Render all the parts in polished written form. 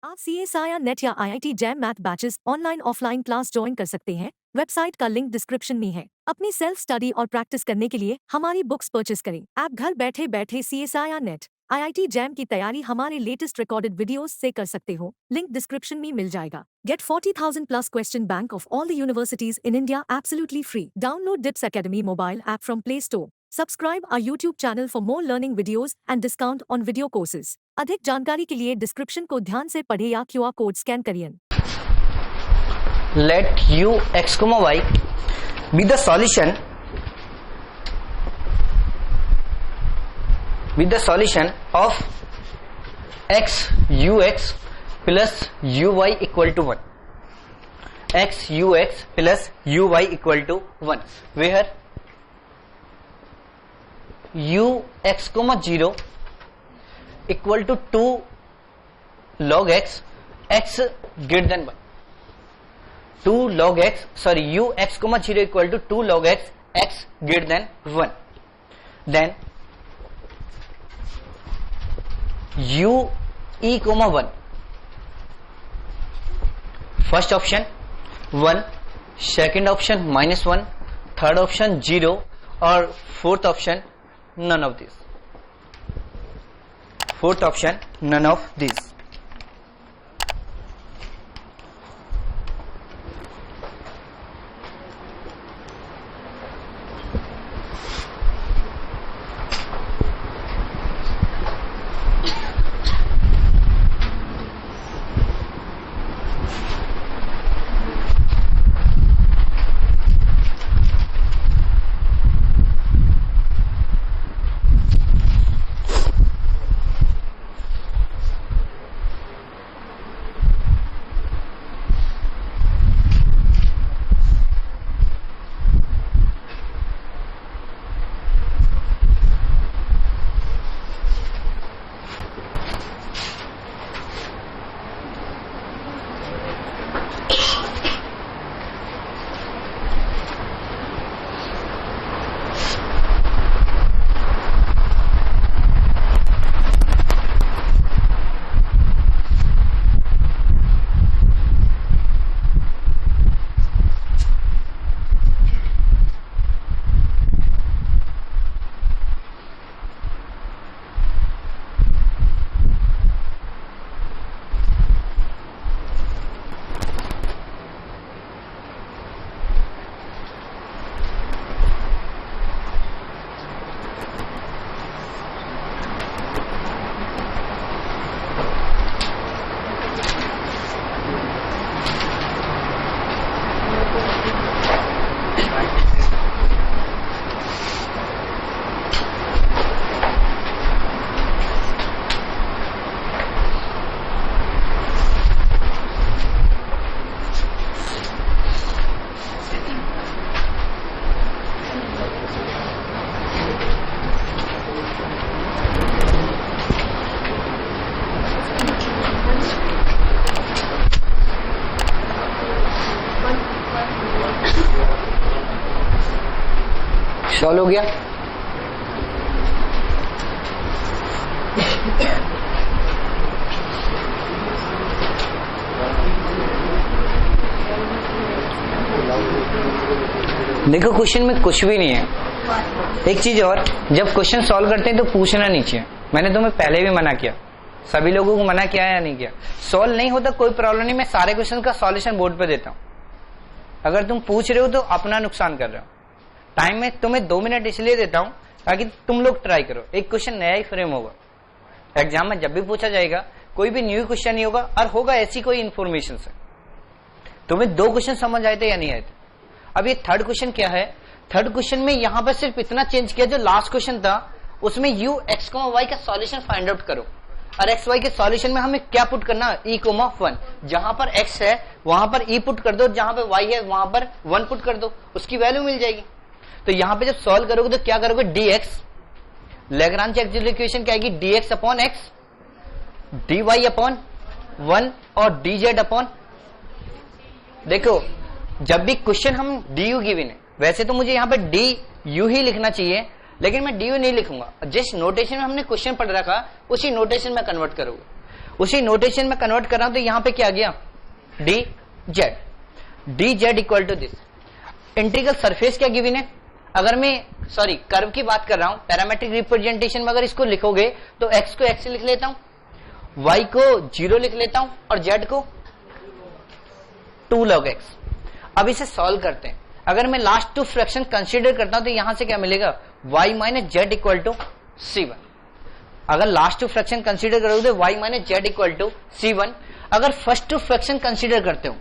आप CSIR net या IIT jam math batches online offline class join कर सकते हैं। वेबसाइट का लिंक डिस्क्रिप्शन में है। अपनी सेल्फ स्टडी और प्रैक्टिस करने के लिए हमारी बुक्स परचेस करें। आप घर बैठे बैठे CSIR नेट IIT जैम की तैयारी हमारे लेटेस्ट रिकॉर्डेड वीडियोस से कर सकते हो। लिंक डिस्क्रिप्शन में मिल जाएगा। Get 40,000 plus question bank of all the universities in India absolutely free. Download DIPS Academy mobile app from Play Store. Subscribe our YouTube channel for more learning videos and discount on video courses. अधिक जानकारी के लिए description को ध्यान से पढ़े या QR code scan करिए। Let u x comma y be the solution of x ux plus uy equal to 1. X ux plus uy equal to 1, where u x comma 0 equal to 2 log x greater than 1. 2 log x, sorry, u x comma 0 equal to 2 log x greater than 1. Then u e comma 1, first option 1, second option -1, third option 0 और fourth option none of these. Fourth option none of these. Solve हो गया। देखो question में कुछ भी नहीं है। एक चीज और, जब क्वेश्चन सॉल्व करते हैं तो पूछना नहीं चाहिए। मैंने तुम्हें पहले भी मना किया, सभी लोगों को मना किया है या नहीं किया। सॉल्व नहीं होता कोई प्रॉब्लम नहीं, मैं सारे क्वेश्चन का सॉल्यूशन बोर्ड पे देता हूं। अगर तुम पूछ रहे हो तो अपना नुकसान कर रहे हो। टाइम में तुम्हें 2 मिनट इसलिए देता हूं ताकि तुम लोग ट्राई करो। एक क्वेश्चन नया ही फ्रेम होगा, एग्जाम में जब भी पूछा जाएगा कोई भी न्यू क्वेश्चन नहीं होगा और होगा ऐसी कोई इन्फॉर्मेशन से। तुम्हें 2 क्वेश्चन समझ आए थे या नहीं आए थे। अब ये थर्ड क्वेश्चन क्या है, थर्ड क्वेश्चन में यहां पर सिर्फ इतना चेंज किया, जो लास्ट क्वेश्चन था उसमें u x, y का सॉल्यूशन फाइंड आउट करो। और एक्स वाई के सॉल्यूशन में हमें क्या पुट करना, e, 1। जहां पर x है वहां पर e पुट कर दो, जहां पर y है वहां पर 1 पुट कर दो, उसकी वैल्यू मिल जाएगी। तो यहां पे जब सॉल्व करोगे तो क्या करोगे, dx, लैग्रांज एक्चुअल इक्वेशन क्या आएगी, dx upon x, dy upon 1 और dz अपॉन। देखो जब भी क्वेश्चन हम du गिवन है, वैसे तो मुझे यहाँ पे du ही लिखना चाहिए, लेकिन मैं du नहीं लिखूंगा। जिस नोटेशन में हमने क्वेश्चन पढ़ रखा उसी नोटेशन में कन्वर्ट करूंगा। उसी नोटेशन में कन्वर्ट कर रहा हूं तो यहां पे क्या आ गया, D Z equal to this. Integral surface क्या गिवन है, अगर मैं सॉरी कर्व की बात कर रहा हूं, पैरामेट्रिक रिप्रेजेंटेशन में अगर इसको लिखोगे तो एक्स को एक्स लिख लेता हूं, वाई को 0 लिख लेता हूं और जेड को 2 log x। अब इसे सॉल्व करते हैं। अगर मैं लास्ट टू फ्रैक्शन कंसीडर करता हूं तो यहां से क्या मिलेगा, y minus Z equal to C1। अगर लास्ट टू फ्रैक्शन कंसीडर करोगे तो y minus Z equal to C1। अगर फर्स्ट टू फ्रैक्शन कंसीडर करते हो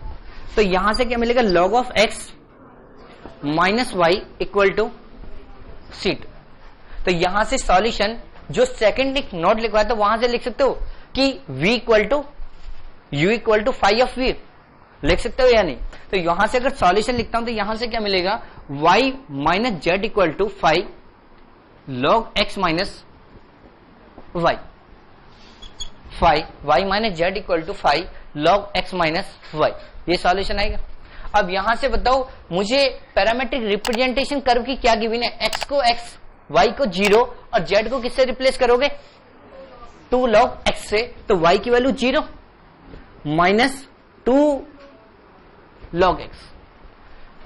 तो यहां से क्या मिलेगा, log of x minus Y equal to C2। तो यहां से सॉल्यूशन जो सेकंड नोट लिखवाया तो वहां से लिख सकते हो कि v equal to u equal to five of v लिख सकते हो या नहीं। तो यहां से अगर सॉल्यूशन लिखता हूं तो यहां से क्या मिलेगा, y minus Z equal to 5 log x minus y, 5 y minus Z equal to 5 log x minus y, ये सॉल्यूशन आएगा। अब यहां से बताओ मुझे पैरामेट्रिक रिप्रेजेंटेशन कर्व की क्या गिवन है, x को x, y को 0 और z को किससे रिप्लेस करोगे, 2 log x से। तो y की value 0 minus 2 log x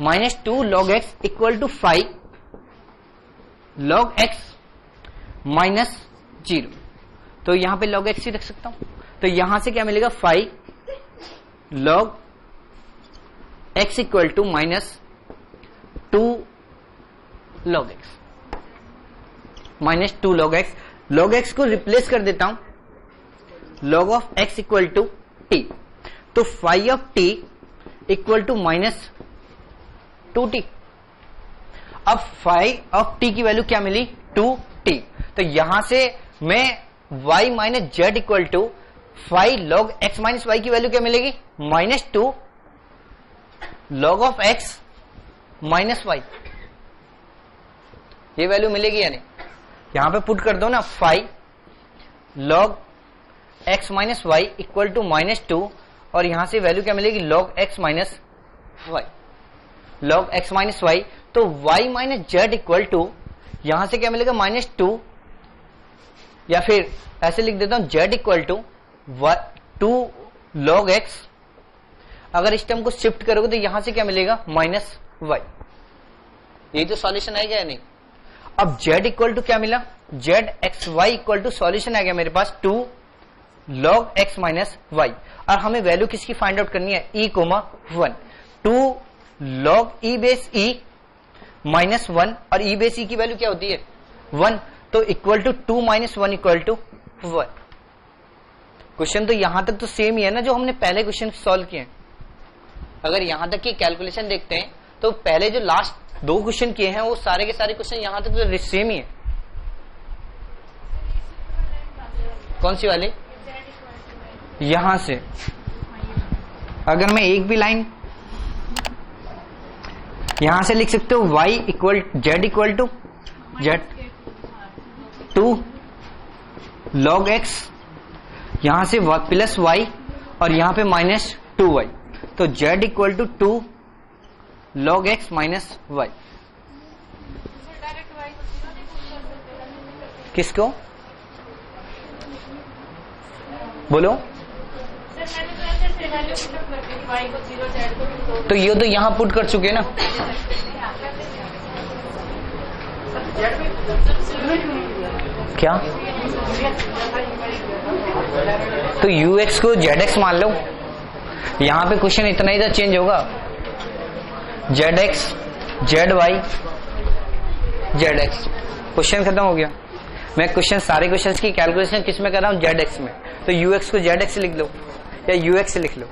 minus 2 log x equal to 5 log x minus 0। तो यहां पे log x ही रख सकता हूं। तो यहां से क्या मिलेगा, 5 log x equal to minus 2 log x minus 2 log x। log x को रिप्लेस कर देता हूं, log of x equal to t। तो 5 of t equal to minus 2t। अब 5 ऑफ t की वैल्यू क्या मिली, 2t। तो यहां से मैं y minus Z equal to 5 log x minus Y की वैल्यू क्या मिलेगी, minus 2 log of x minus Y, ये वैल्यू मिलेगी या नहीं। यहां पे पुट कर दो ना, 5 log x minus Y equal to minus 2 और यहां से वैल्यू क्या मिलेगी, log x minus Y, log x minus Y. तो y minus Z equal to यहां से क्या मिलेगा, माइनस 2, या फिर ऐसे लिख देता हूं z equal to 2 log x। अगर इस टर्म को शिफ्ट करोगे तो यहां से क्या मिलेगा, माइनस वाई। ये तो सॉल्यूशन आएगा या नहीं। अब z इक्वल टू क्या मिला, z x Y equal to solution आ गया मेरे पास 2 log x माइनस वाई। और हमें वैल्यू किसकी फाइंड आउट करनी है, e comma 1। 2 log e base e minus 1 और e बेस e की वैल्यू क्या होती है, 1। तो equal to 2 minus 1 equal to 1। Question तो यहां तक तो सेम ही है ना जो हमने पहले क्वेश्चन सॉल्व किए हैं। अगर यहां तक की कैलकुलेशन देखते हैं तो पहले जो लास्ट 2 क्वेश्चन किए हैं वो सारे के सारे क्वेश्चन यहां तक तो सेम ही है। कौन सी वाली, यहां से अगर मैं एक भी लाइन यहां से लिख सकते हो, y equal Z equal to Z 2 log x, यहां से प्लस y और यहां पे माइनस 2y। तो z equal to 2 log x minus y। किसको बोलो, तो ये तो यहां पुट कर चुके ना। क्या, तो ux को zx मान लो। यहां पे क्वेश्चन इतना ही तो चेंज होगा, zx zy zx, क्वेश्चन खत्म हो गया। मैं क्वेश्चन सारे क्वेश्चंस की कैलकुलेशन किस में कर रहा हूं, zx में। तो ux को zx लिख लो या ux लिख लो।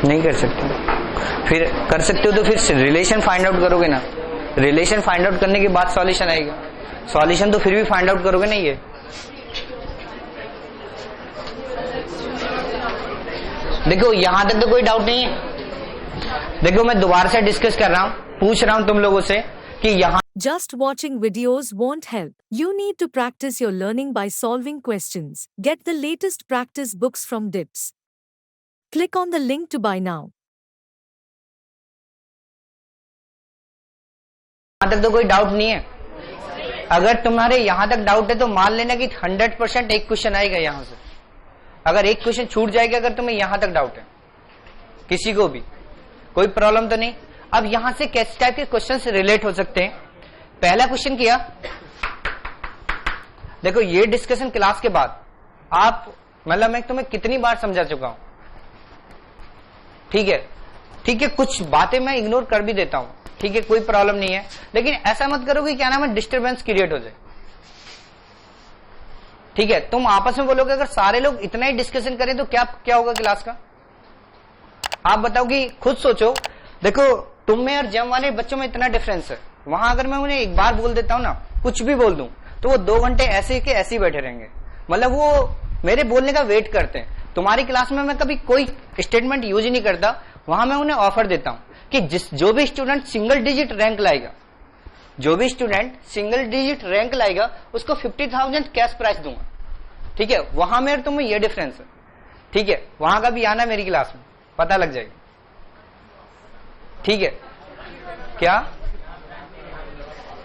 नहीं कर सकते, फिर कर सकते हो तो फिर रिलेशन फाइंड आउट करोगे ना। रिलेशन फाइंड आउट करने के बाद सॉल्यूशन आएगा। सॉल्यूशन तो फिर भी फाइंड आउट करोगे ना। ये देखो यहां तक तो कोई डाउट नहीं है। देखो मैं दोबारा से डिस्कस कर रहा हूं, पूछ रहा हूं तुम लोगों से कि यहां Just watching videos won't help. You need to practice your learning by solving questions. Get the latest practice books from DIPS. Click on the link to buy now. यहां तक तो कोई डाउट नहीं है। अगर तुम्हारे यहां तक डाउट है तो मान लेना कि 100% एक क्वेश्चन आएगा यहां से। अगर एक क्वेश्चन छूट जाएगा अगर तुम्हें यहां तक डाउट है, किसी को भी कोई प्रॉब्लम तो नहीं। अब यहां से किस टाइप के क्वेश्चन से रिलेट हो सकते हैं? पहला क्वेश्चन किया, देखो ये डिस्कशन क्लास के बाद आप मतलब मैं तुम्हें कितनी बार समझा चुका हूं, ठीक है, ठीक है, कुछ बातें मैं इग्नोर कर भी देता हूं, ठीक है, कोई प्रॉब्लम नहीं है, लेकिन ऐसा मत करो कि क्या नाम है डिस्टर्बेंस क्रिएट हो जाए, ठीक है। तुम आपस में बोलोगे अगर सारे लोग इतना ही डिस्कशन करें तो क्या क्या होगा क्लास का? आप बताओ कि खुद सोचो। देखो तुम में और जम वाले बच्चों में इतना डिफरेंस है, वहां अगर मैं उन्हें एक बार बोल देता हूं ना, कुछ भी बोल दूं, तो वो 2 घंटे ऐसे के ऐसे ही बैठे रहेंगे, मतलब वो मेरे बोलने का वेट करते हैं। तुम्हारी क्लास में मैं कभी कोई स्टेटमेंट यूज ही नहीं करता, वहां मैं उन्हें ऑफर देता हूं कि जो भी स्टूडेंट सिंगल डिजिट रैंक लाएगा, जो भी स्टूडेंट सिंगल डिजिट रैंक लाएगा उसको 50,000 कैश प्राइस दूंगा, ठीक है। वहां में तुम्हें ये डिफरेंस है, ठीक है। वहां का भी आना मेरी क्लास में, पता लग जाएगा, ठीक है। क्या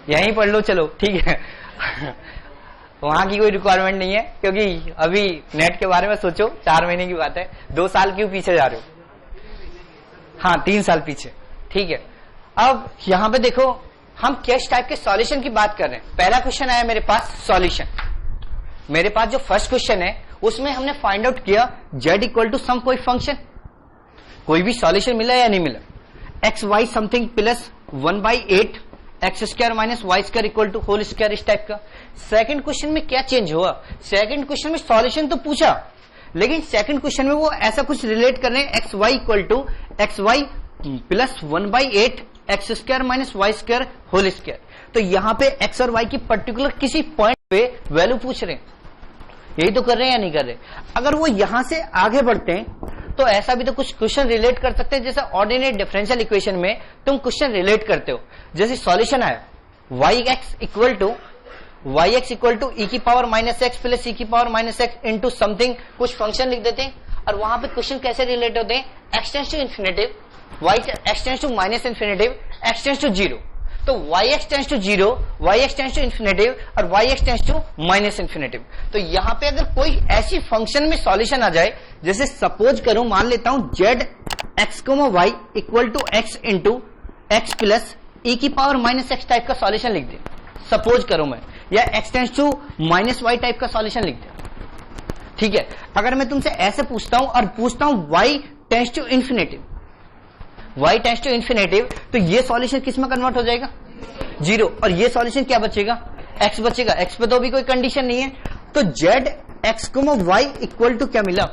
यहीं पढ़ लो, चलो ठीक है। वहां की कोई रिक्वायरमेंट नहीं है, क्योंकि अभी नेट के बारे में सोचो, 4 महीने की बात है, 2 साल क्यों पीछे जा रहे हो? हाँ 3 साल पीछे, ठीक है। अब यहां पे देखो हम किस टाइप के सॉल्यूशन की बात कर रहे हैं। पहला क्वेश्चन आया मेरे पास सॉल्यूशन। मेरे पास जो फर्स्ट क्वेश्चन है उसमें हमने फाइंड आउट किया z इक्वल टू सम कोई फंक्शन, कोई भी सॉल्यूशन मिला या नहीं मिला, X Y something plus 1/8 X square minus Y square equal to whole square, इस टाइप का। सेकंड क्वेश्चन में क्या चेंज हुआ? सेकंड क्वेश्चन में सॉल्यूशन तो पूछा, लेकिन सेकंड क्वेश्चन में वो ऐसा कुछ रिलेट कर रहे हैं, X Y equal to X Y plus 1/8 X square minus Y square whole square. तो यहां पे एक्स और वाई की पर्टिकुलर किसी पॉइंट पे वैल्यू पूछ रहे हैं, यही तो कर रहे हैं या नहीं कर रहे? अगर वो यहां से आगे बढ़ते हैं तो ऐसा भी तो कुछ क्वेश्चन रिलेट कर सकते हैं, जैसे ऑर्डिनेट डिफरेंशियल इक्वेशन में तुम क्वेश्चन रिलेट करते हो। जैसे सॉल्यूशन आया वाई एक्स इक्वल टू ई की power minus x plus e की power minus x into something, कुछ फंक्शन लिख देते हैं, और वहां पे क्वेश्चन कैसे रिलेट होते हैं, x tends to infinitive, y x tends to minus infinitive, x tends to 0, तो y x tends to 0, y x tends to infinitive और y x tends to minus infinitive. तो यहां पे अगर कोई ऐसी फंक्शन में सॉल्यूशन आ जाए, जैसे सपोज करूं, मान लेता हूं z x comma y equal to x into x plus e की पावर माइनस एक्स टाइप का सॉल्यूशन लिख दे, सपोज करूं मैं, या x tends to minus y type का सॉल्यूशन लिख दे, ठीक है। अगर मैं तुमसे ऐसे पूछता हूं और पूछता हूं Y tends to infinitive, y tends to infinitive, तो ये सॉल्यूशन किस में कन्वर्ट हो जाएगा? 0, और ये सॉल्यूशन क्या बचेगा? x बचेगा। x पे तो अभी कोई कंडीशन नहीं है, तो z x को y इक्वल टू क्या मिला?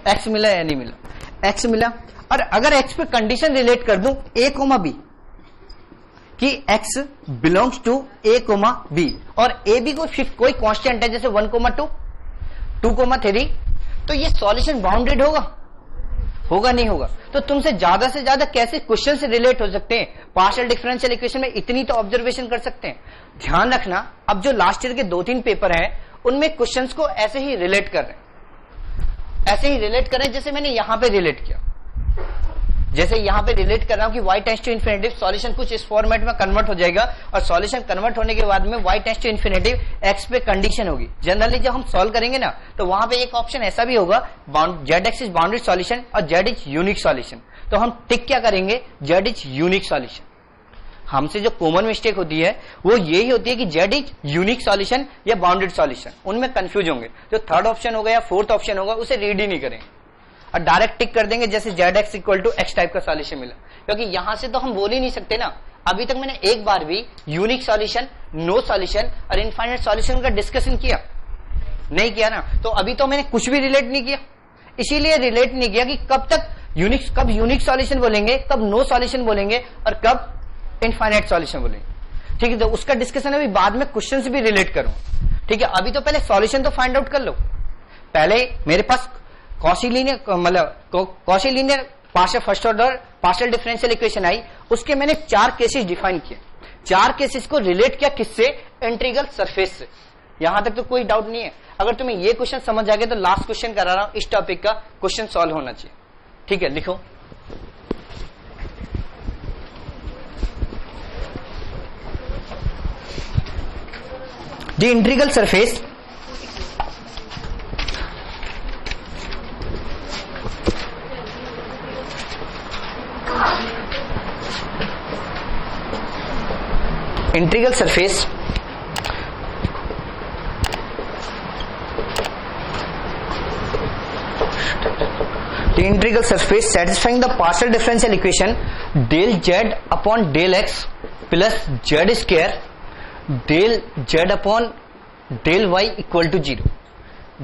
x मिला या नहीं मिला? x मिला। और अगर x पे कंडीशन रिलेट कर दूं a कोमा b कि x belongs to a comma b, और a b कोई कांस्टेंट है, जैसे 1,2, 2,3, तो ये सॉल्यूशन बाउंडेड होगा? होगा नहीं होगा? तो तुमसे ज्यादा से ज्यादा कैसे क्वेश्चन से रिलेट हो सकते हैं? पार्शियल डिफरेंशियल इक्वेशन में इतनी तो ऑब्जर्वेशन कर सकते हैं। ध्यान रखना, अब जो लास्ट ईयर के 2-3 पेपर हैं उनमें क्वेश्चंस को ऐसे ही रिलेट कर रहे हैं, ऐसे ही रिलेट कर रहे हैं जैसे मैंने यहां पे रिलेट किया, जैसे यहां पे रिलेट कर रहा हूं कि y tends to infinitive, solution कुछ इस फॉर्मेट में कन्वर्ट हो जाएगा, और सॉल्यूशन कन्वर्ट होने के बाद में y tends to infinitive x पे कंडीशन होगी। जनरली जब हम सॉल्व करेंगे ना, तो वहां पे एक ऑप्शन ऐसा भी होगा zx इज बाउंडेड सॉल्यूशन और z इज यूनिक सॉल्यूशन, तो हम टिक क्या करेंगे? z is unique solution. हमसे जो कॉमन मिस्टेक होती है वो यही होती है कि z इज यूनिक सॉल्यूशन या बाउंडेड सॉल्यूशन, उनमें कंफ्यूज होंगे। जो थर्ड ऑप्शन होगा या फोर्थ ऑप्शन होगा उसे रीड ही नहीं करेंगे और डायरेक्ट टिक कर देंगे जैसे Z X equal to X type का सॉल्यूशन मिला, क्योंकि यहां से तो हम बोल ही नहीं सकते ना। अभी तक मैंने एक बार भी यूनिक सॉल्यूशन, नो सॉल्यूशन और इनफाइनाइट सॉल्यूशन का डिस्कशन किया नहीं किया ना, तो अभी तो मैंने कुछ भी रिलेट नहीं किया। इसीलिए रिलेट नहीं किया कि कब यूनिक सॉल्यूशन बोलेंगे, कब नो सॉल्यूशन बोलेंगे और कब इनफाइनाइट सॉल्यूशन बोलेंगे, ठीक है। तो उसका डिस्कशन अभी बाद में क्वेश्चन से भी रिलेट करूं, ठीक है। अभी तो पहले सॉल्यूशन तो फाइंड आउट कर लो। पहले मेरे पास Cauchy linear partial first order partial differential equation आई, उसके मैंने 4 केसेस डिफाइन किए। 4 केसेस को रिलेट किया किससे? इंटीग्रल सरफेस से। यहां तक तो कोई डाउट नहीं है। अगर तुम्हें ये क्वेश्चन समझ आ गया तो लास्ट क्वेश्चन करा रहा हूं, इस टॉपिक का क्वेश्चन सॉल्व होना चाहिए, ठीक है। लिखो The integral surface satisfying the partial differential equation del z upon del x plus z square del z upon del y equal to 0.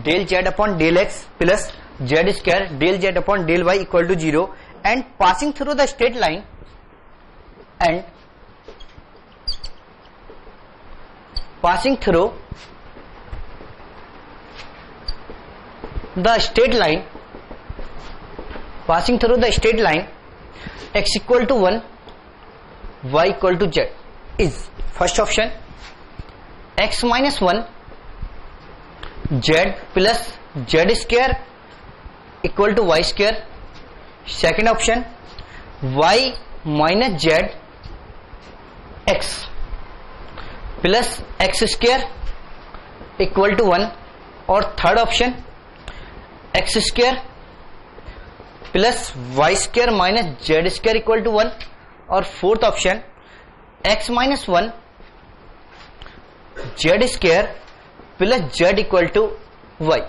Del z upon del x plus z square del z upon del y equal to 0 and passing through the straight line and passing through the straight line x equal to 1 y equal to z is first option x minus 1 z plus z square equal to y square. Second option y minus z x plus x square equal to 1 और third option x square plus Y square minus Z square equal to 1 और fourth option x minus 1 Z square plus Z equal to Y.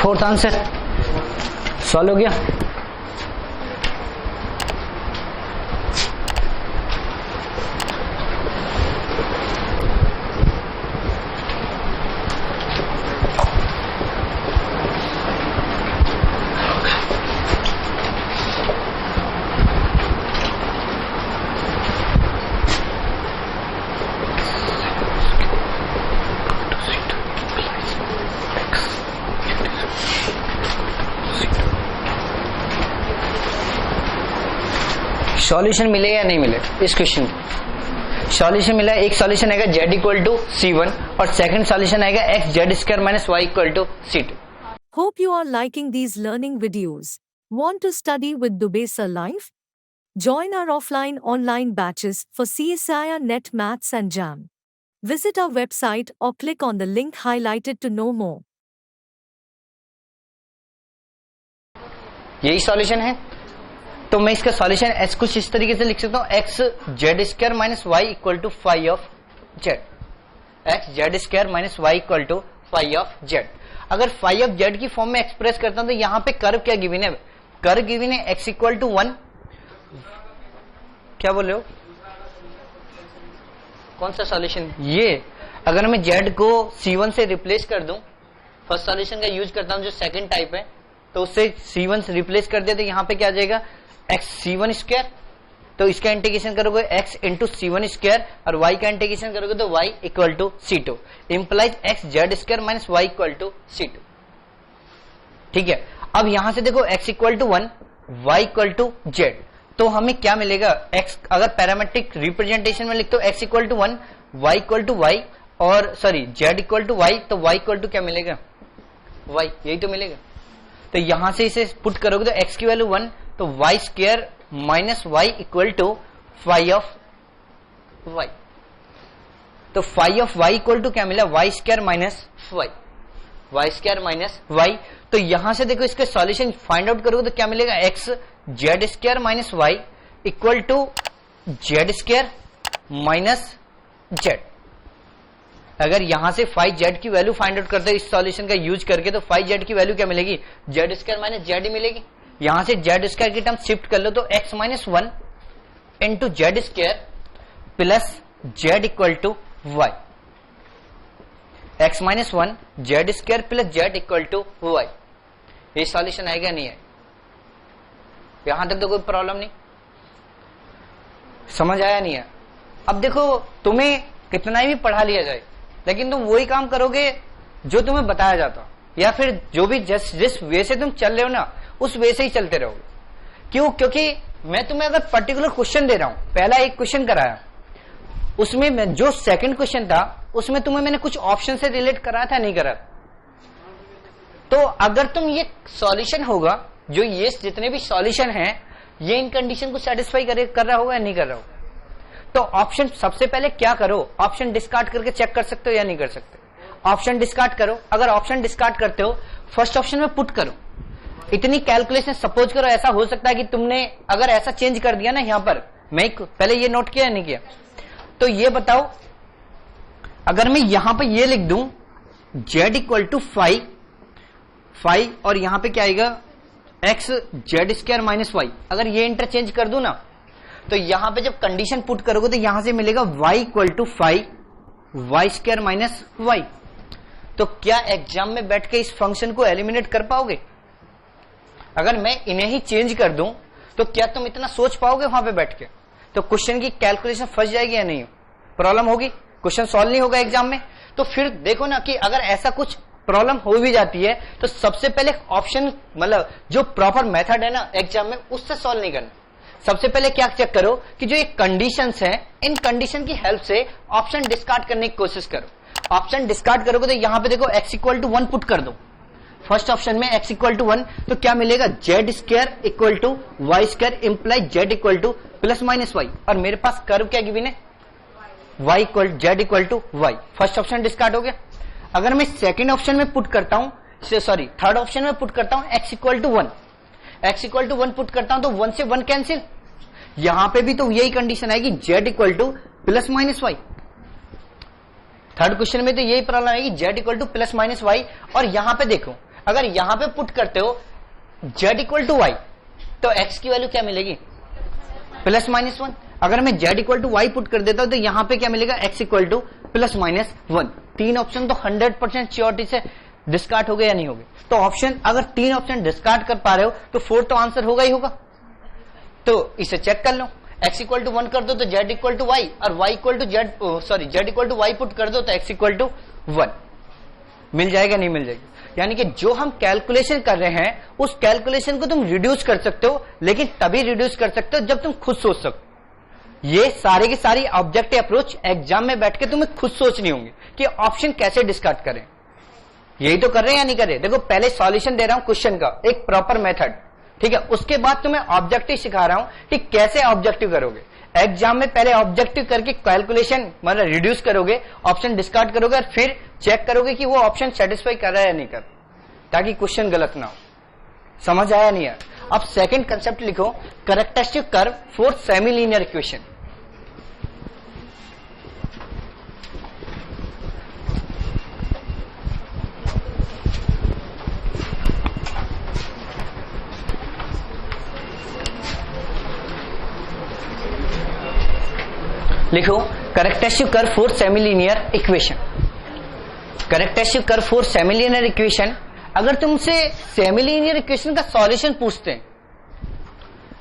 Fourth answer solve हो गया. Solution मिले या नहीं मिले इस question को? सॉल्यूशन मिला. एक सॉल्यूशन आएगा z इक्वल टू c1 और सेकंड सॉल्यूशन आएगा x z square minus y equal to c2. Hope you are liking these learning videos. Want to study with Dubey Sir Live? Join our offline online batches for CSIR NET Maths and JAM. Visit our website or click on the link highlighted to know more. यही solution है। तो मैं इसका solution S कुछ इस तरीके से लिख सकता हूं, X Z square minus Y equal to phi of Z, X Z square minus Y equal to phi of Z. अगर फाई ऑफ जेड की फॉर्म में एक्सप्रेस करता हूं तो यहां पे कर्व क्या गिवन है, कर्व गिवन है एक्स इक्वल टू 1, क्या बोल रहे हो, कौन सा सॉल्यूशन ये। अगर मैं जेड को C1 से रिप्लेस कर दूं, फर्स्ट सॉल्यूशन का यूज करता हूं जो सेकंड टाइप है, तो उससे C1 से रिप्लेस कर दिया तो यहां पे क्या आ जाएगा एक्स C1 स्क्वायर, तो इसका इंटीग्रेशन करोगे x इंटू C1 स्क्वायर और y का इंटीग्रेशन करोगे तो y equal to C2, implies X Z square minus Y equal to C2। ठीक है, अब यहां से देखो x equal to 1, y equal to Z, तो हमें क्या मिलेगा, x अगर पैरामेट्रिक रिप्रेजेंटेशन में लिखते हो x equal to 1, y equal to y और sorry z equal to y, तो y इक्वल टू क्या मिलेगा y, यही तो मिलेगा। तो यहां से इसे पुट करोगे तो x की वैल्यू 1, तो y square minus Y equal to phi of y, तो phi of y equal to क्या मिला, y square minus y, y square minus Y. तो यहां से देखो इसके सॉल्यूशन फाइंड आउट करोगे तो क्या मिलेगा, x Z square minus Y equal to z square minus z. अगर यहां से फाई जेड की वैल्यू फाइंड आउट करते हो इस सॉल्यूशन का यूज करके, तो फाई जेड की वैल्यू क्या मिलेगी, जेड स्क्वायर माइनस जेड ही मिलेगी। यहां से जेड स्क्वायर की टर्म शिफ्ट कर लो तो x minus 1 into z square plus Z equal to y, x minus 1 Z square plus Z equal to y. ये सॉल्यूशन आएगा नहीं है, यहां तक तो कोई प्रॉब्लम नहीं, समझ आया नहीं है। अब देखो तुम्हें कितना ही भी पढ़ा लिया जाए लेकिन तुम वही काम करोगे जो तुम्हें बताया जाता, या फिर जो भी जिस वे से तुम चल रहे हो ना उस वे से ही चलते रहोगे। क्यों, क्योंकि मैं तुम्हें अगर पर्टिकुलर क्वेश्चन दे रहा हूं, पहला एक क्वेश्चन कराया, उसमें मैं जो सेकंड क्वेश्चन था उसमें तुम्हें मैंने कुछ ऑप्शन से रिलेट कराया था, नहीं करा, तो अगर तुम ये सॉल्यूशन होगा जो ये जितने भी सॉल्यूशन हैं ये इन कंडीशन को सेटिस्फाई कर रहा होगा या नहीं कर रहा होगा, तो ऑप्शन सबसे पहले क्या करो, ऑप्शन डिस्कार्ड करके चेक कर सकते हो या नहीं कर सकते। ऑप्शन डिस्कार्ड करो, अगर ऑप्शन डिस्कार्ड करते हो फर्स्ट ऑप्शन में पुट करो, इतनी कैलकुलेशन सपोज करो, ऐसा हो सकता है कि तुमने अगर ऐसा चेंज कर दिया ना, यहां पर मैं पहले ये नोट किया या नहीं किया, तो ये बताओ अगर मैं यहां पर ये लिख दूं z इक्वल टू 5 और यहां पे क्या आएगा x z square minus y, अगर ये इंटरचेंज कर दूं ना तो यहां पे जब कंडीशन पुट करोगे तो यहां से मिलेगा y equal to 5 y square minus Y. तो क्या एग्जाम में बैठ के इस फंक्शन को एलिमिनेट कर पाओगे? अगर मैं इन्हें ही चेंज कर दूं तो क्या तुम इतना सोच पाओगे वहां पे बैठ के? तो क्वेश्चन की कैलकुलेशन फंस जाएगी या नहीं, प्रॉब्लम होगी, क्वेश्चन सॉल्व नहीं होगा एग्जाम में। तो फिर देखो ना कि अगर ऐसा कुछ प्रॉब्लम हो भी जाती है तो सबसे पहले ऑप्शन मतलब जो प्रॉपर मेथड है ना एग्जाम में उससे सॉल्व नहीं करना, सबसे पहले क्या चेक करो कि जो ये कंडीशंस हैं इन कंडीशन की हेल्प से ऑप्शन डिस्कार्ड करने की कोशिश करो। ऑप्शन डिस्कार्ड करोगे तो यहां पे देखो x इक्वल टू 1 पुट कर दो, फर्स्ट ऑप्शन में x इक्वल टू 1, तो क्या मिलेगा z square equal to y square imply z equal to plus minus y, और मेरे पास कर्व क्या गिवन है y equal Z equal to y, first option discard हो गया। अगर मैं सेकंड ऑप्शन में पुट करता हूं सॉरी थर्ड ऑप्शन में पुट करता हूं x equal to 1, x equal to 1 put करता हूं तो 1 से 1 कैंसिल, यहां पे भी तो यही कंडीशन आएगी z equal to plus minus y. Third question में तो यही प्रॉब्लम आएगी z equal to plus minus y, और यहां पे देखो अगर यहां पे पुट करते हो z इक्वल टू वाई तो x की वैल्यू क्या मिलेगी प्लस माइनस 1। अगर मैं z equal to y put कर देता हूं तो यहां पे क्या मिलेगा x equal to plus minus 1। तीन ऑप्शन तो 100% श्योरिटी से डिस्कार्ड हो गए या नहीं हो गए। तो ऑप्शन अगर तीन ऑप्शन डिस्कार्ड कर पा रहे हो तो फोर्थ तो आंसर होगा ही होगा, तो इसे चेक कर लो, x इक्वल टू 1 कर दो तो z इक्वल टू वाई, और y equal to z equal to y put कर दो तो x इक्वल टू 1 मिल जाएगा नहीं मिल जाएगा। यानी कि जो हम कैलकुलेशन कर रहे हैं उस कैलकुलेशन को तुम रिड्यूस कर सकते हो, लेकिन तभी रिड्यूस कर सकते हो जब तुम खुद सोच सको। ये सारे की सारी ऑब्जेक्टिव अप्रोच एग्जाम में बैठ के तुम्हें खुद सोचनी होंगी कि ऑप्शन कैसे डिस्कार्ड करें। यही तो कर रहे हैं या नहीं कर रहे? देखो पहले सॉल्यूशन दे रहा हूं क्वेश्चन का एक प्रॉपर मेथड, ठीक है, उसके बाद तुम्हें ऑब्जेक्टिव सिखा रहा हूं कि कैसे ऑब्जेक्टिव करोगे। एग्जाम में पहले ऑब्जेक्टिव करके कैलकुलेशन मतलब रिड्यूस करोगे, ऑप्शन डिस्कार्ड करोगे और फिर चेक करोगे कि वो ऑप्शन सेटिस्फाई कर रहा है या नहीं कर, ताकि क्वेश्चन गलत ना हो। समझ आया नहीं है? अब सेकंड कंसेप्ट लिखो, characteristic curve for semi linear equation. लिखो characteristic curve for semi linear equation. Characteristic curve for semi linear equation, अगर तुमसे सेमी लीनियर इक्वेशन का सॉल्यूशन पूछते हैं,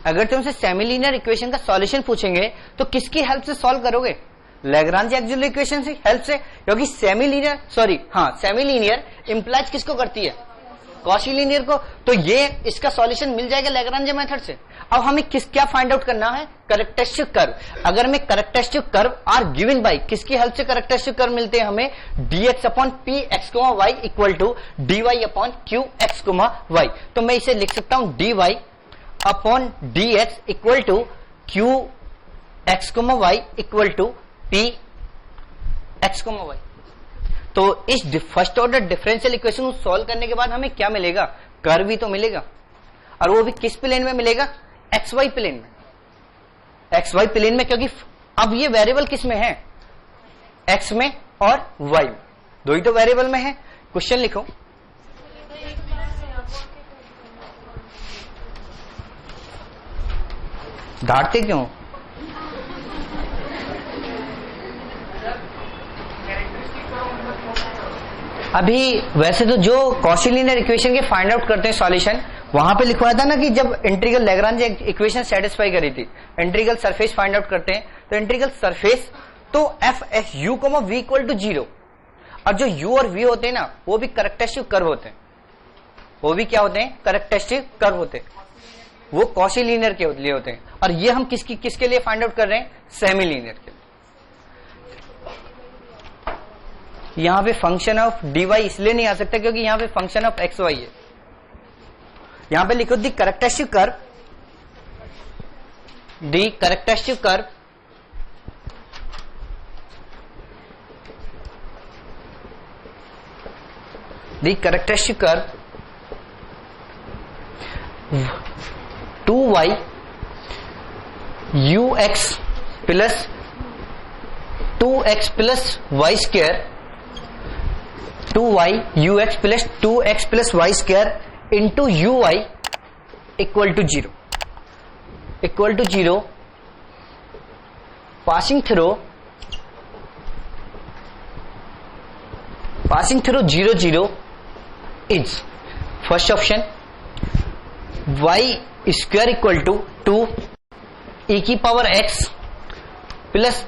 अगर तुमसे सेमी लीनियर इक्वेशन का सॉल्यूशन पूछेंगे तो किसकी हेल्प से सॉल्व करोगे? लैग्रांज एक्जुलर इक्वेशन से हेल्प से, क्योंकि सेमी लीनियर इंप्लाइज किसको करती है? कॉची लीनियर को। तो ये इसका सॉल्यूशन मिल जाएगा लैग्रांज मेथड से। अब हमें क्या फाइंड आउट करना है? Characteristic curve. अगर मैं characteristic curve are given by, किसकी हेल्प से कैरेक्टरिस्टिक कर्व मिलते हैं हमें? dx upon p x comma y equal to dy upon q x comma y. तो मैं इसे लिख सकता हूं dy upon dx equal to q x comma y equal to p x comma y. तो इस फर्स्ट ऑर्डर डिफरेंशियल इक्वेशन को solve करने के बाद हमें क्या मिलेगा? कर्व ही तो मिलेगा, और वो भी किस प्लेन में मिलेगा? XY प्लेन में। XY प्लेन में, क्योंकि अब ये वेरिएबल किस में है? X में और Y में, दो ही तो वेरिएबल में है। क्वेश्चन लिखो, डांटते क्यों? अभी वैसे तो जो कॉची लीनियर इक्वेशन के फाइंड आउट करते हैं सॉल्यूशन, वहां पे लिखवाया था ना कि जब इंटीग्रल लैग्रांज इक्वेशन सेटिस्फाई करी थी, इंटीग्रल सरफेस फाइंड आउट करते हैं, तो इंटीग्रल सरफेस तो f s u comma v equal to 0, और जो यू और वी होते हैं ना, वो भी कैरेक्टरिस्टिक कर्व होते हैं। वो भी क्या होते हैं? कैरेक्टरिस्टिक कर्व होते हैं। वो कॉची लीनियर के लिए होते हैं, और ये हम किसके लिए फाइंड आउट कर रहे हैं? सेमी लीनियर के लिए। यहां पे फंक्शन ऑफ dy इसलिए नहीं आ सकता क्योंकि यहां पे फंक्शन ऑफ xy है। यहां पे लिखो the characteristic curve, the characteristic curve the characteristic curve 2y ux plus 2x plus Y square 2y ux plus 2x plus Y square into uy equal to 0 passing through 0 0 is first option, y square equal to 2 e की power x plus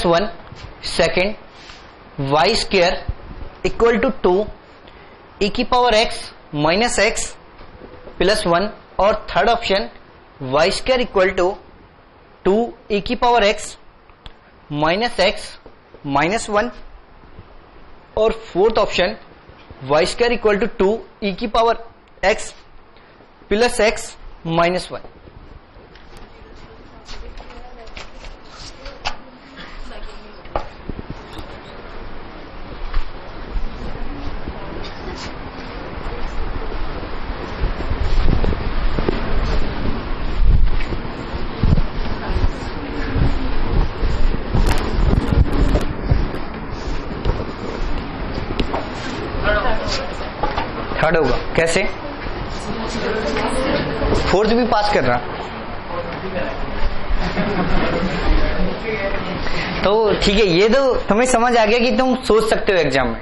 1 second, y square equal to 2 e की power x minus x plus 1, और third option y square equal to 2 e की power x minus x minus 1, और fourth option y square equal to 2 e की power x plus x minus 1। Third होगा कैसे? Fourth भी पास कर रहा, तो ठीक है। ये तो तुम्हें समझ आ गया कि तुम सोच सकते हो एग्जाम में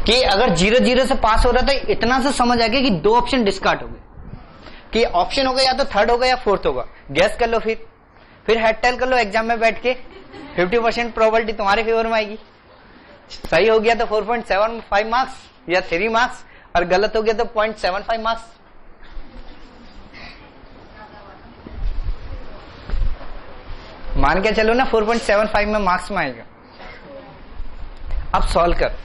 कि अगर 0 0 से पास हो रहा था, इतना सा समझ आ गया कि दो ऑप्शन डिस्कार्ड हो गए, कि ऑप्शन होगा या तो थर्ड होगा या फोर्थ होगा। गैस कर लो, फिर हेड टेल कर लो एग्जाम में बैठ के, 50% प्रोबेबिलिटी तुम्हारे फेवर में आएगी। सही हो गया तो 4.75 मार्क्स या 3 मार्क्स, और गलत हो गया तो 0.75 मार्क्स। मान के चलो ना 4.75 में मार्क्स में आएगा। अब सॉल्व कर,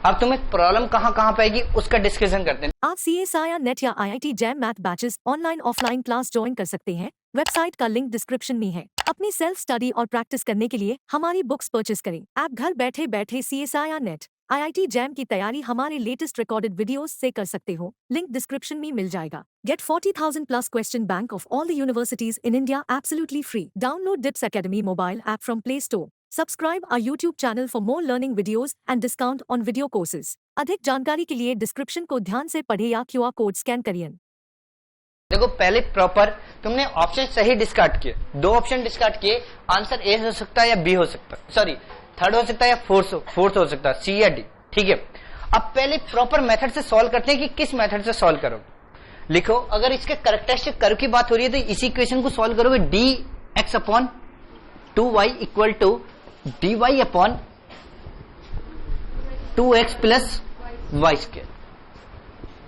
अब तुम्हें प्रॉब्लम कहां पे आएगी उसका डिस्कशन करते हैं। आप CSIR नेट या IIT jam math batches online offline class join कर सकते हैं। वेबसाइट का लिंक डिस्क्रिप्शन में है। अपनी सेल्फ स्टडी और प्रैक्टिस करने के लिए हमारी बुक्स परचेस करें। आप घर बैठे बैठे CSIR नेट IIT जैम की तैयारी हमारे लेटेस्ट रिकॉर्डेड वीडियोस से कर सकते हो, लिंक डिस्क्रिप्शन में मिल जाएगा। Get 40,000 plus question bank of all the universities in India absolutely free. Download DIPS Academy mobile app from Play Store. Subscribe our YouTube channel for more learning videos and discount on video courses. अधिक जानकारी के लिए description को ध्यान से पढ़े या QR code scan करिए। देखो पहले प्रॉपर तुमने ऑप्शन सही डिस्कार्ड किए, 2 ऑप्शन डिस्कार्ड किए, आंसर ए हो सकता है या बी हो सकता है, सॉरी थर्ड हो सकता है या फोर्थ हो सकता है, सी या डी। ठीक है, अब पहले प्रॉपर मेथड से सॉल्व करते हैं कि किस मेथड से सॉल्व करोगे। लिखो, अगर इसके कैरेक्टरिस्टिक कर्व की बात हो रही है तो इसी इक्वेशन को सॉल्व करोगे, d x upon 2y equal to d y upon 2x plus Y square,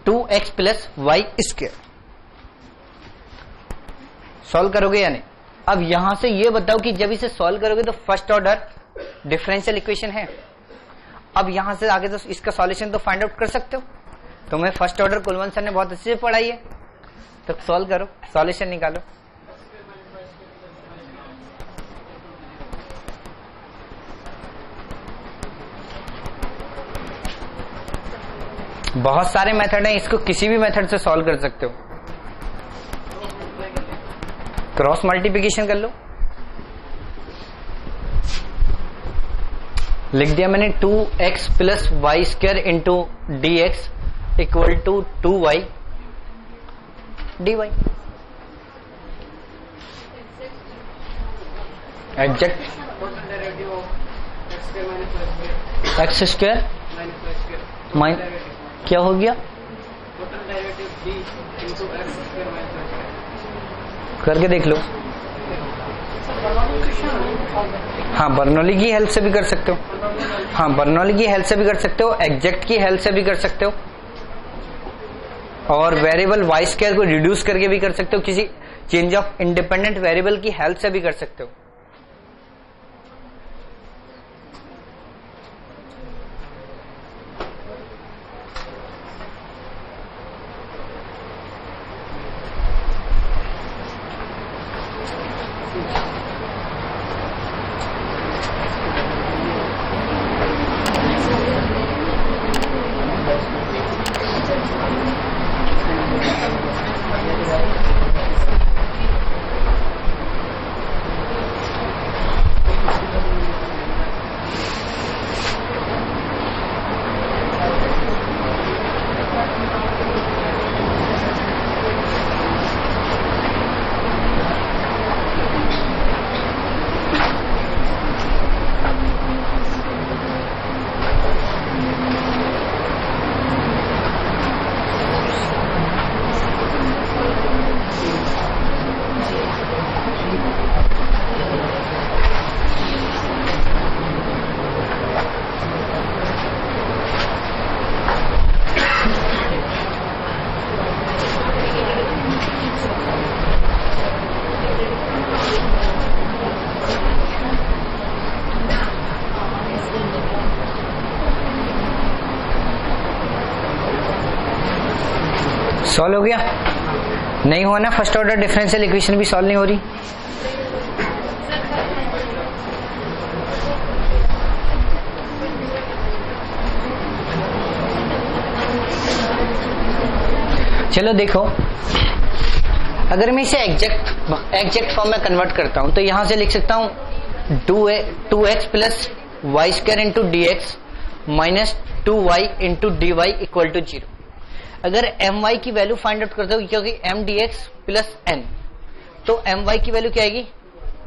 2x plus Y square solve करोगे या नहीं। अब यहां से ये बताओ कि जब इसे सॉल्व करोगे तो फर्स्ट ऑर्डर डिफरेंशियल इक्वेशन है। अब यहां से आगे तो इसका सॉल्यूशन तो फाइंड आउट कर सकते हो, तुम्हें फर्स्ट ऑर्डर कुलवंत सर ने बहुत अच्छे से पढ़ाई है, तो सॉल्व करो, सॉल्यूशन निकालो। बहुत सारे मेथड हैं, इसको किसी भी मेथड से सॉल्व कर सकते हो। क्रॉस मल्टीप्लिकेशन कर लो, लिख दिया मैंने 2x plus Y square into d x equal to 2y dy। Exact x square माइन क्या हो गया, करके देख लो। हाँ, बर्नौली की हेल्प से भी कर सकते हो, हाँ बर्नौली की हेल्प से भी कर सकते हो, एग्जैक्ट की हेल्प से भी कर सकते हो, और वेरिएबल वाई स्क्वायर को रिड्यूस करके भी कर सकते हो, किसी चेंज ऑफ इंडिपेंडेंट वेरिएबल की हेल्प से भी कर सकते हो। सॉल्व हो गया? नहीं हुआ ना, फर्स्ट ऑर्डर डिफरेंशियल इक्वेशन भी सॉल्व नहीं हो रही। चलो देखो, अगर मैं इसे एग्जैक्ट फॉर्म में कन्वर्ट करता हूं तो यहां से लिख सकता हूं 2x plus Y square into d x minus 2y into d y equal to 0। अगर my की वैल्यू फाइंड आउट करते हो, क्योंकि m dx प्लस n, तो my की वैल्यू क्या आएगी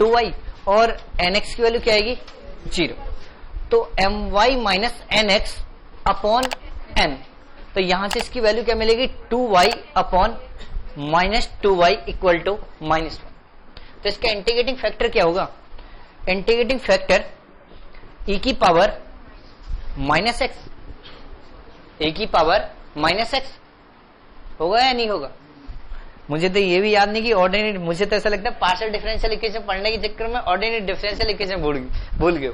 2y और nx की वैल्यू क्या आएगी 0। तो my minus nx upon n, तो यहां से इसकी वैल्यू क्या मिलेगी 2y upon minus 2y equal to -1। तो इसका इंटीग्रेटिंग फैक्टर क्या होगा, इंटीग्रेटिंग फैक्टर e की पावर माइनस एक्स, e की पावर माइनस एक्स होगा या नहीं होगा। मुझे तो ये भी याद नहीं कि ऑर्डिनरी, मुझे तो ऐसा लगता है पार्शियल डिफरेंशियल इक्वेशन पढ़ने के चक्कर में ऑर्डिनरी डिफरेंशियल इक्वेशन भूल गए।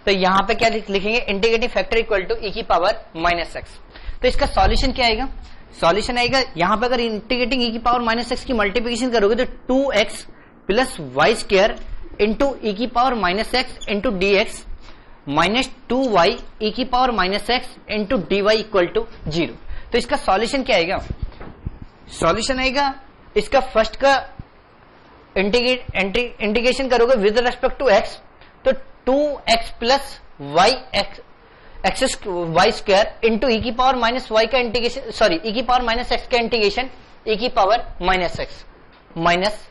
तो यहाँ पे क्या लिखेंगे, integrating factor equal to e की पावर माइनस एक्स। तो इसका सॉल्यूशन क्या आएगा, सॉल्यूशन आएगा यहाँ पे अगर इंटीग्रेटिंग e की पावर माइनस एक्स की मल्टीप्लिकेशन करोगे तो 2x plus Y square into e की power minus x into d x minus 2y e की power minus x into d y equal to 0। तो इसका सॉल्यूशन क्या आएगा? सॉल्यूशन आएगा इसका फर्स्ट का इंटीग्रेशन करोगे विद रेस्पेक्ट टू एक्स, तो 2x plus y x y square into e की पावर माइनस वाई का इंटीग्रेशन, सॉरी ई की पावर माइनस एक्स का इंटीग्रेशन ई की power minus x minus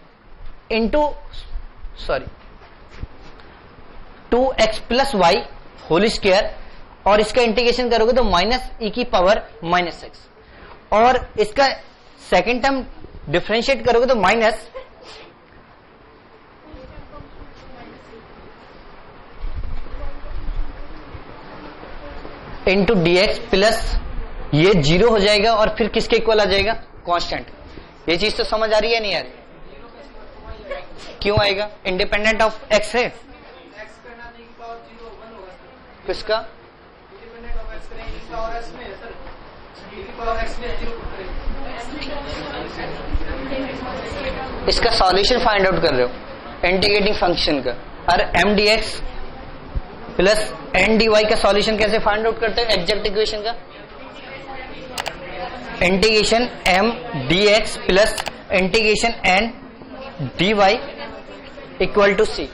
into sorry 2x plus y whole square, और इसका integration करोगे तो minus e की पावर माइनस एक्स, और इसका सेकेंड टर्म डिफरेंशिएट करोगे तो minus into d x plus ये 0 हो जाएगा, और फिर किसके इक्वल आ जाएगा? कांस्टेंट। ये चीज तो समझ आ रही है नहीं यार? क्यों आएगा? इंडिपेंडेंट ऑफ एक्स है किसका? इसका सॉल्यूशन फाइंड आउट कर रहे हो इंटीग्रेटिंग फंक्शन का, और m d x plus n d y का सॉल्यूशन कैसे फाइंड आउट करते हैं? एग्जैक्ट इक्वेशन का integration m d x plus integration n d y equal to c,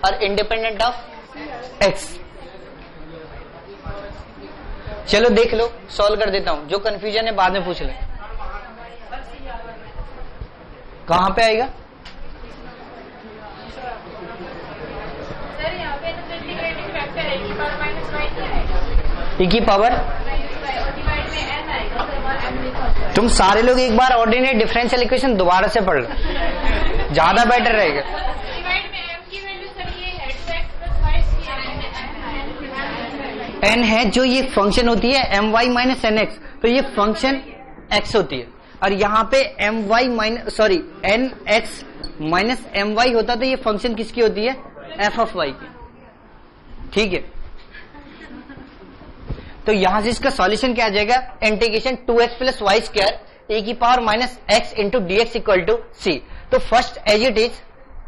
और इंडिपेंडेंट ऑफ एक्स। चलो देख लो, सॉल्व कर देता हूं, जो कंफ्यूजन है बाद में पूछ ले। कहां पे आएगा? ई की पावर, तुम सारे लोग एक बार ऑर्डिनेट डिफरेंशियल इक्वेशन दोबारा से पढ़ लो, ज्यादा बेटर रहेगा। एन है जो ये फंक्शन होती है m y minus n x, तो ये फंक्शन एक्स होती है, और यहाँ पे m y minus sorry n x minus m y होता, तो ये फंक्शन किसकी होती है? एफ ऑफ वाई की। ठीक है, तो यहां से इसका सॉल्यूशन क्या आ जाएगा? Integration 2x plus Y square a की power minus x into d x equal to c. तो first as it is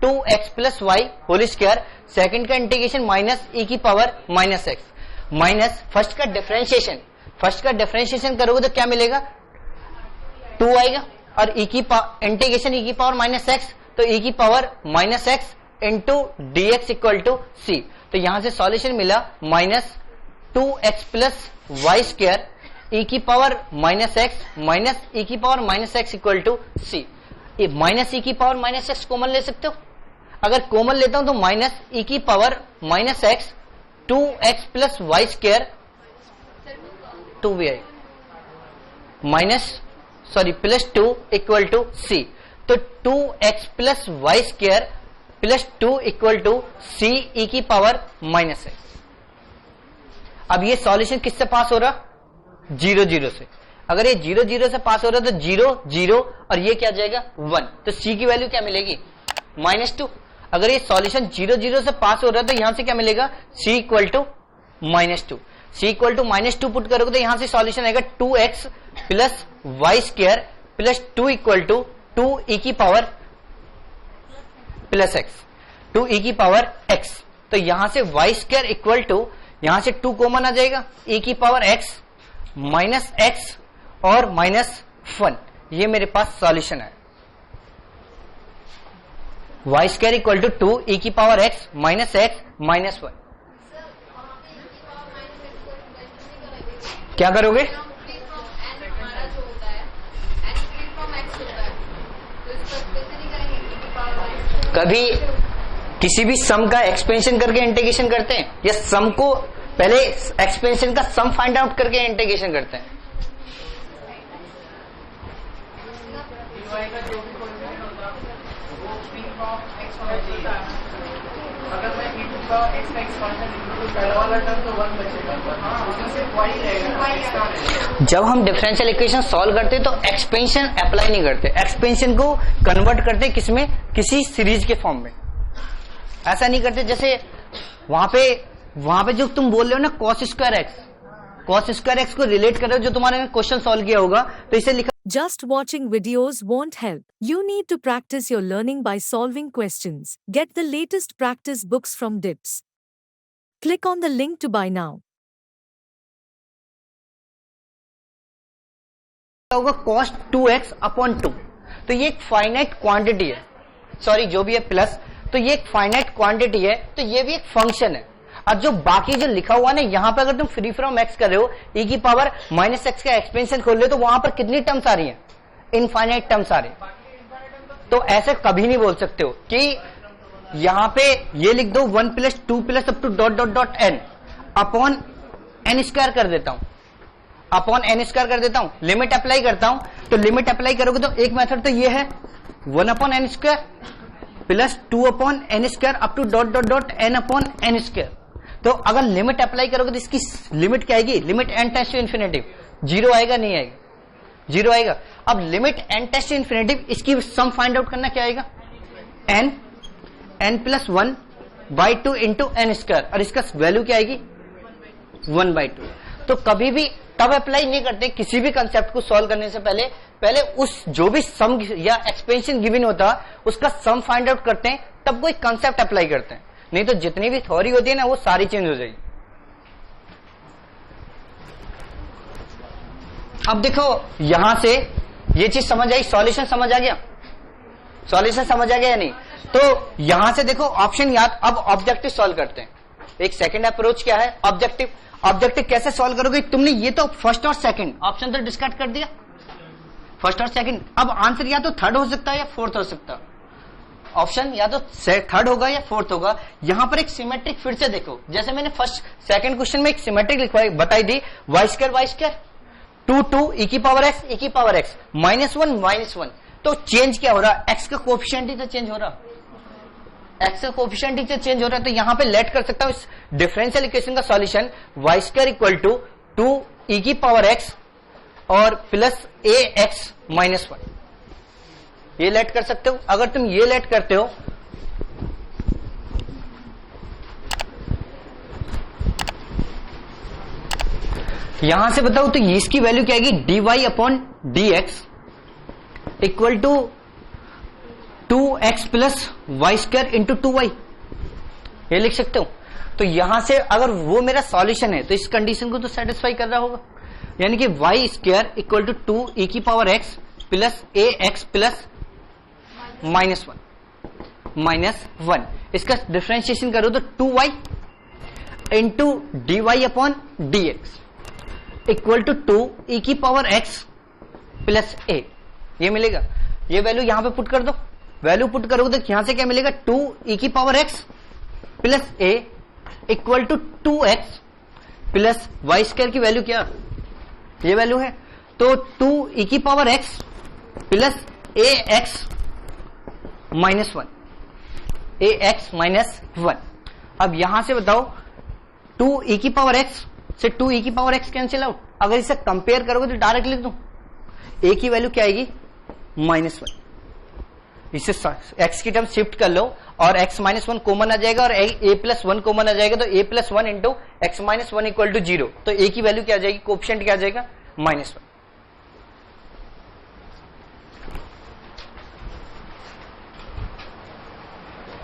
2x plus y whole square, second का इंटीग्रेशन माइनस ई की power minus x minus first का differentiation करोगे तो क्या मिलेगा? 2 आएगा, और इंटीग्रेशन ई की पावर माइनस एक्स, तो ई की power minus x into d x equal to c. तो यहां से सॉल्यूशन मिला minus 2x plus Y square e की पावर माइनस ई की power minus x equal to c. Minus e की power minus x common ले सकते हो, अगर कॉमन लेता हूं तो माइनस ई की power minus x 2x plus Y square 2 भी आई minus sorry plus 2 equal to c. तो 2x plus Y square plus 2 equal to c e की पावर माइनस एक्स। अब ये सॉल्यूशन किससे पास हो रहा? 0 0 से। अगर ये 0 0 से पास हो रहा है तो 0 0, और ये क्या जाएगा? 1, तो सी की वैल्यू क्या मिलेगी? -2। अगर ये सॉल्यूशन 0 0 से पास हो रहा है तो यहां से क्या मिलेगा? C equal to -2। C equal to -2 put करोगे तो यहां से सॉल्यूशन आएगा 2x plus Y square plus 2 equal to 2 e की पावर प्लस एक्स, 2 ई की पावर एक्स। तो यहां से वाई स्क्वायर इक्वल टू, यहां से 2 कॉमन आ जाएगा, e की पावर x माइनस एक्स और -1। ये मेरे पास सॉल्यूशन है। Y square equal to 2 e की पावर x माइनस एक्स -1। क्या करोगे? कभी किसी भी सम का एक्सपेंशन करके इंटीग्रेशन करते हैं, या सम को पहले एक्सपेंशन का सम फाइंड आउट करके इंटीग्रेशन करते हैं? अगर मैं e टू का x का एक्सपांशन लिखूं तो पहला वाला टर्म तो 1 बचेगा, उसमें से y रहेगा। जब हम डिफरेंशियल इक्वेशन सॉल्व करते हैं तो एक्सपेंशन अप्लाई नहीं करते, एक्सपेंशन को कन्वर्ट करते किसमें? किसी सीरीज के फॉर्म में। ऐसा नहीं करते जैसे वहां पे जो तुम बोल रहे हो ना cos स्क्वायर एक्स को रिलेट कर रहे हो, जो तुम्हारे क्वेश्चन सॉल्व किया होगा, तो इसे लिखा Just watching videos won't help. You need to practice your learning by solving questions. Get the latest practice books from DIPS. Click on the link to buy now. होगा कॉस्ट 2x अपॉन 2। तो ये एक finite quantity है, sorry जो भी है plus, तो ये एक फाइनाइट क्वांटिटी है, तो ये भी एक फंक्शन है। और जो बाकी जो लिखा हुआ ना यहां पर, अगर तुम फ्री फ्रॉम x कर रहे हो, e की पावर माइनस एक्स का एक्सपेंशन खोल रहे हो, तो वहां पर कितनी टर्म्स आ रही हैं? इनफाइनाइट टर्म्स आ रही है। तो ऐसे कभी नहीं बोल सकते हो कि यहां पे ये लिख दो 1 + 2 + up to dot dot dot n upon n square कर देता हूं, अपॉन n स्क्वायर कर देता हूं, लिमिट अप्लाई करता हूं। तो लिमिट अप्लाई करोगे तो एक मेथड तो ये है 1 upon n square plus 2 upon n square up to dot dot dot n upon n square. तो अगर लिमिट अप्लाई करोगे तो इसकी लिमिट क्या आएगी? Limit n tends to infinity, 0 आएगा, नहीं आएगा? 0 आएगा। अब limit n tends to infinity, इसकी सम फाइंड आउट करना क्या आएगा? n + 1/2 इंटू n स्क्वायर, और इसका वैल्यू क्या आएगी? 1/2। तो कभी भी तब अप्लाई नहीं करते किसी भी कंसेप्ट को सॉल्व करने से पहले उस जो भी सम या एक्सपेंशन गिवन होता उसका सम फाइंड आउट करते हैं, तब कोई कंसेप्ट अप्लाई करते हैं। नहीं तो जितनी भी थ्योरी होती है ना वो सारी चेंज हो जाएगी। अब देखो यहां से ये चीज समझ आई, सॉल्यूशन समझ आ गया, सॉल्यूशन समझ आ गया या नहीं? तो यहां से देखो ऑप्शन याद। अब ऑब्जेक्टिव सॉल्व करते हैं। एक सेकंड अप्रोच क्या है? ऑब्जेक्टिव। ऑब्जेक्टिव कैसे सॉल्व करोगे? तुमने ये तो फर्स्ट और सेकंड ऑप्शन तो डिस्कार्ड कर दिया, फर्स्ट और सेकंड। अब आंसर या तो थर्ड हो सकता है या फोर्थ हो सकता है। ऑप्शन या तो थर्ड होगा या फोर्थ होगा। यहां पर एक सिमेट्रिक फिर से देखो, जैसे मैंने फर्स्ट सेकंड क्वेश्चन में एक सिमेट्रिक लिखवाई बताई थी, y² 2 e की पावर x e की पावर x -1 तो चेंज क्या हो रहा? x का कोएफिशिएंट ही तो चेंज हो रहा, x का कोएफिशिएंट ही तो चेंज हो रहा है। तो यहां पे लेट कर सकता हूं इस डिफरेंशियल इक्वेशन का सॉल्यूशन y² 2 e की पावर x और प्लस ax -1, ये लेट कर सकते हो। अगर तुम ये लेट करते हो यहां से बताओ तो इसकी वैल्यू क्या आएगी? dy/dx equal to 2x + y² into 2y, ये लिख सकते हो। तो यहां से अगर वो मेरा सॉल्यूशन है तो इस कंडीशन को तो सेटिस्फाई कर रहा होगा, यानी कि y² इक्वल टू 2 e की power x plus ax plus -1 इसका डिफरेंशिएशन करो तो 2y into dy/dx equal to 2 e की पावर x प्लस a, ये मिलेगा। ये वैल्यू यहां पे पुट कर दो, वैल्यू पुट करोगे तो यहां से क्या मिलेगा? 2 e की power x plus a equal to 2x plus y² की वैल्यू क्या? ये वैल्यू है। तो 2 e की पावर x प्लस ax -1 अब यहां से बताओ 2 e की पावर x से 2 e की पावर x कैंसिल आउट। अगर इसे कंपेयर करोगे तो डायरेक्ट लिख दूं, a की वैल्यू क्या आएगी? -1। इसे x की टर्म शिफ्ट कर लो और x -1 कॉमन आ जाएगा और a + 1 कॉमन आ जाएगा, तो a + 1 into x -1 equal to 0। तो a की वैल्यू क्या आ जाएगी? कोएफिशिएंट क्या आ जाएगा? -1।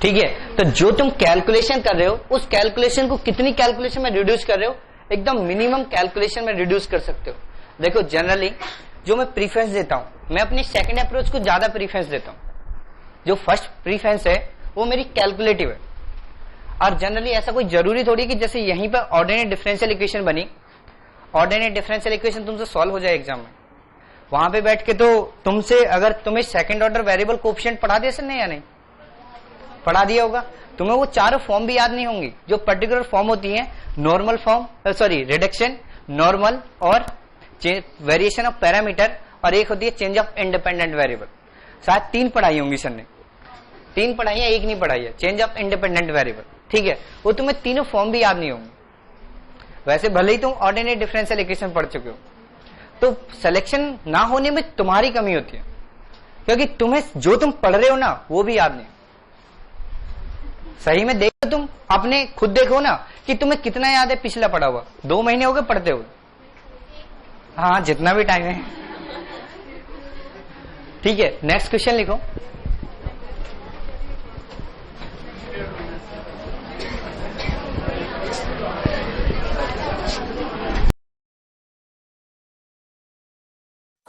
ठीक है। तो जो तुम कैलकुलेशन कर रहे हो उस कैलकुलेशन को कितनी कैलकुलेशन में रिड्यूस कर रहे हो? एकदम मिनिमम कैलकुलेशन में रिड्यूस कर सकते हो। देखो जनरली जो मैं प्रीफरेंस देता हूं, मैं अपनी सेकंड अप्रोच को ज्यादा प्रीफरेंस देता हूं। जो फर्स्ट प्रीफरेंस है वो मेरी कैलकुलेटिव है। और जनरली ऐसा कोई जरूरी थोड़ी कि जैसे यहीं पर ऑर्डिनरी डिफरेंशियल इक्वेशन बनी, ऑर्डिनरी डिफरेंशियल इक्वेशन तुमसे सॉल्व हो जाए एग्जाम में, वहां पे बैठ के तो तुमसे अगर तुम्हें सेकंड ऑर्डर वेरिएबल कोएफिशिएंट पढ़ा दिया सर, नहीं या नहीं पढ़ा दिया होगा, तुम्हें वो चारों फॉर्म भी याद नहीं होंगी। जो पर्टिकुलर फॉर्म होती है normal form, sorry reduction, normal और वेरिएशन ऑफ पैरामीटर, और एक होती है चेंज ऑफ इंडिपेंडेंट वेरिएबल। शायद 3 पढ़ाई होंगी सर ने, 3 पढ़ाई है, 1 नहीं पढ़ाई है, चेंज ऑफ इंडिपेंडेंट वेरिएबल। ठीक है, वो तुम्हें तीनों फॉर्म भी याद नहीं होंगे। वैसे भले ही तुम ऑर्डिनरी डिफरेंशियल इक्वेशन पढ़ चुके हो, तो सिलेक्शन ना होने में तुम्हारी कमी होती है, क्योंकि तुम्हें जो तुम पढ़ रहे हो ना वो भी याद नहीं। सही में देखो, तुम अपने खुद देखो ना कि तुम्हें कितना याद है पिछला पढ़ा हुआ। 2 महीने हो गए पढ़ते हुए, हाँ जितना भी टाइम है। ठीक है, नेक्स्ट क्वेश्चन लिखो।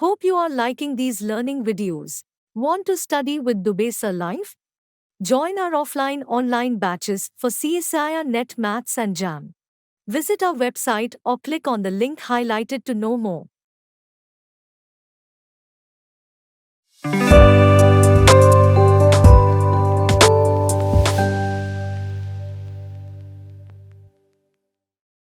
Hope you are liking these learning videos. Want to study with Dubey Sir live? Join our offline online batches for CSIR Net Maths and JAM. Visit our website or click on the link highlighted to know more.